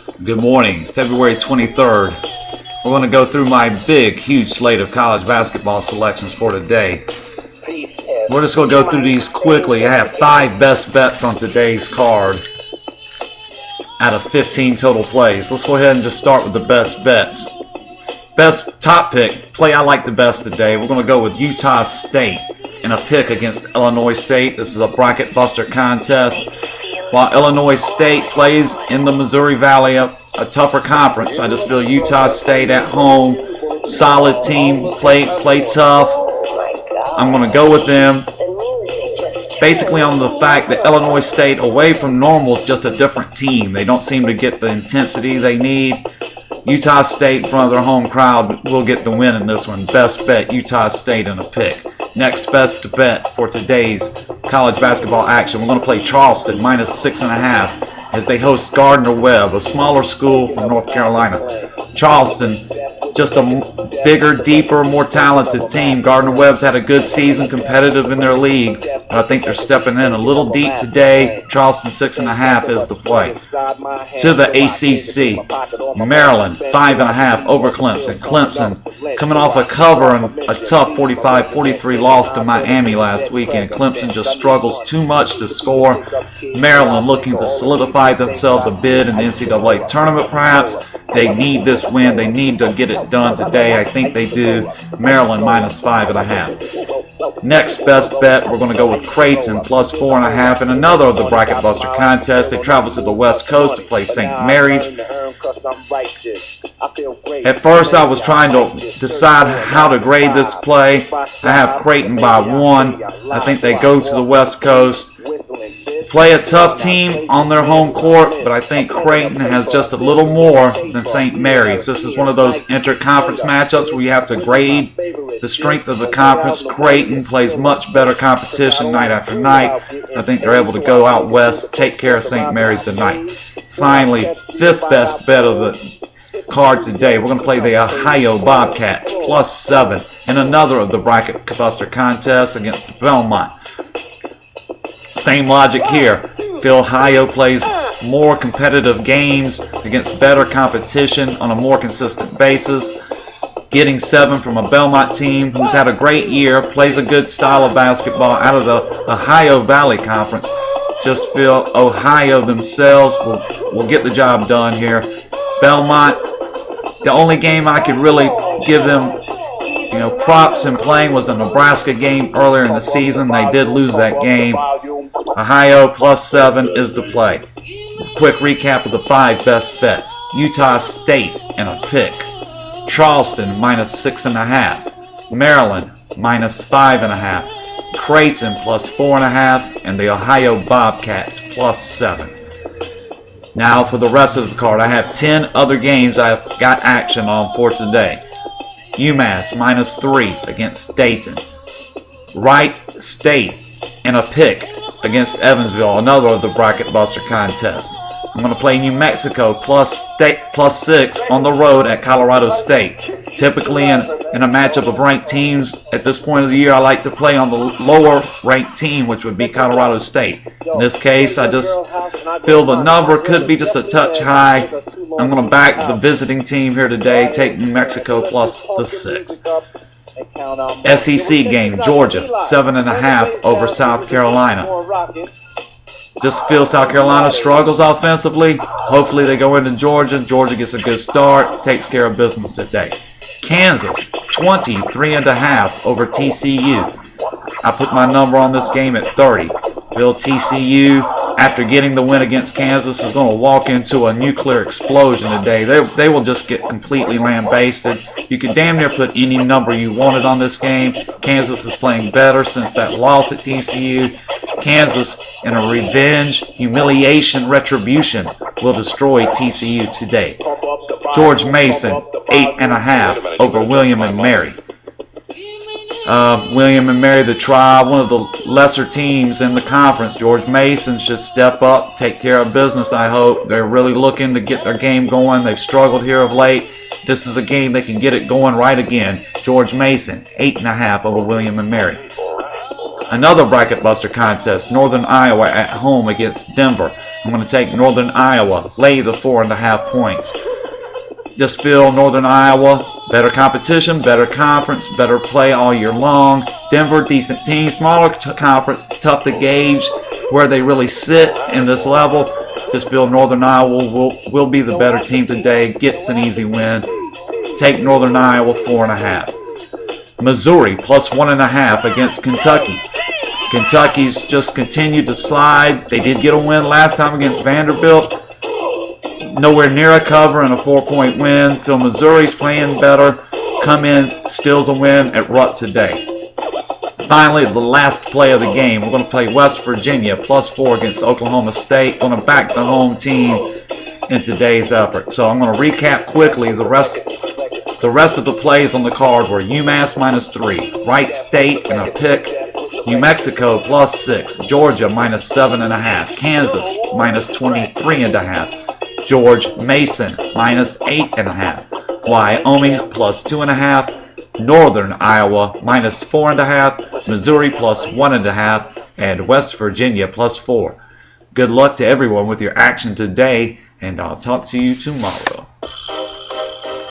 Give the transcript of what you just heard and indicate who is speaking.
Speaker 1: Good morning, February 23rd. We're going to go through my huge slate of college basketball selections for today. We're just going to go through these quickly. I have 5 best bets on today's card out of 15 total plays. Let's go ahead and just start with the best bets. Best top pick, play I like the best today. We're going to go with Utah State in a pick against Illinois State. This is a bracket buster contest. While Illinois State plays in the Missouri Valley, a tougher conference, I just feel Utah State at home, solid team, play tough. I'm going to go with them. Basically on the fact that Illinois State away from normal is just a different team. They don't seem to get the intensity they need. Utah State in front of their home crowd will get the win in this one. Best bet, Utah State in a pick. Next best bet for today's college basketball action. We're going to play Charleston -6.5 as they host Gardner-Webb, a smaller school from North Carolina. Charleston, just a bigger, deeper, more talented team. Gardner-Webb's had a good season, competitive in their league. But I think they're stepping in a little deep today. Charleston 6.5 is the play. To the ACC, Maryland 5.5 over Clemson. Clemson coming off a cover and a tough 45-43 loss to Miami last weekend. Clemson just struggles too much to score. Maryland looking to solidify themselves a bid in the NCAA tournament perhaps. They need this win. They need to get it done today. I think they do. Maryland -5.5. Next best bet, we're going to go with Creighton +4.5 in another of the bracket buster contests. They travel to the West Coast to play St. Mary's. At first, I was trying to decide how to grade this play. I have Creighton by 1. I think they go to the West Coast. Play a tough team on their home court, but I think Creighton has just a little more than St. Mary's. This is one of those inter-conference matchups where you have to grade the strength of the conference. Creighton plays much better competition night after night. I think they're able to go out west, take care of St. Mary's tonight. Finally, 5th best bet of the card today. We're going to play the Ohio Bobcats +7 in another of the bracket buster contests against Belmont. Same logic here. Feel Ohio plays more competitive games against better competition on a more consistent basis. Getting 7 from a Belmont team who's had a great year, plays a good style of basketball out of the Ohio Valley Conference. Just feel Ohio themselves will get the job done here. Belmont, the only game I could really give them props in playing was the Nebraska game earlier in the season. They did lose that game. Ohio +7 is the play. Quick recap of the 5 best bets. Utah State in a pick. Charleston -6.5. Maryland -5.5. Creighton +4.5. And the Ohio Bobcats +7. Now for the rest of the card, I have 10 other games I've got action on for today. UMass -3 against Dayton. Wright State in a pick against Evansville, another of the bracket buster contests. I'm going to play New Mexico +6 on the road at Colorado State. Typically in a matchup of ranked teams at this point of the year, I like to play on the lower ranked team, which would be Colorado State. In this case, I just feel the number could be just a touch high. I'm going to back the visiting team here today, take New Mexico +6. SEC game, Georgia 7.5 over South Carolina. Just feel South Carolina struggles offensively. Hopefully they go into Georgia. Georgia gets a good start, takes care of business today. Kansas 23.5 over TCU. I put my number on this game at 30. Feel TCU, after getting the win against Kansas, is going to walk into a nuclear explosion today. They will just get completely lambasted. You can damn near put any number you wanted on this game. Kansas is playing better since that loss at TCU. Kansas, in a revenge, humiliation, retribution, will destroy TCU today. George Mason, 8.5 over William and Mary. William and Mary, the Tribe, one of the lesser teams in the conference. George Mason should step up, take care of business, I hope. They're really looking to get their game going. They've struggled here of late. This is a game they can get it going right again. George Mason, 8.5 over William and Mary. Another bracket buster contest, Northern Iowa at home against Denver. I'm going to take Northern Iowa, lay the 4.5 points. Just feel Northern Iowa, better competition, better conference, better play all year long. Denver, decent team, smaller conference, tough to gauge where they really sit in this level. Just feel Northern Iowa will be the better team today, gets an easy win. Take Northern Iowa 4.5. Missouri plus 1.5 against Kentucky. Kentucky's just continued to slide. They did get a win last time against Vanderbilt. Nowhere near a cover and a 4-point win. Feel Missouri's playing better. Come in, steals a win at Rupp today. Finally, the last play of the game. We're going to play West Virginia plus 4 against Oklahoma State. Going to back the home team in today's effort. So I'm going to recap quickly the rest of the plays on the card were UMass minus 3, Wright State and a pick, New Mexico plus 6, Georgia minus 7.5, Kansas minus 23.5, George Mason minus 8.5, Wyoming plus 2.5, Northern Iowa minus 4.5, Missouri plus 1.5, and West Virginia plus 4. Good luck to everyone with your action today, and I'll talk to you tomorrow.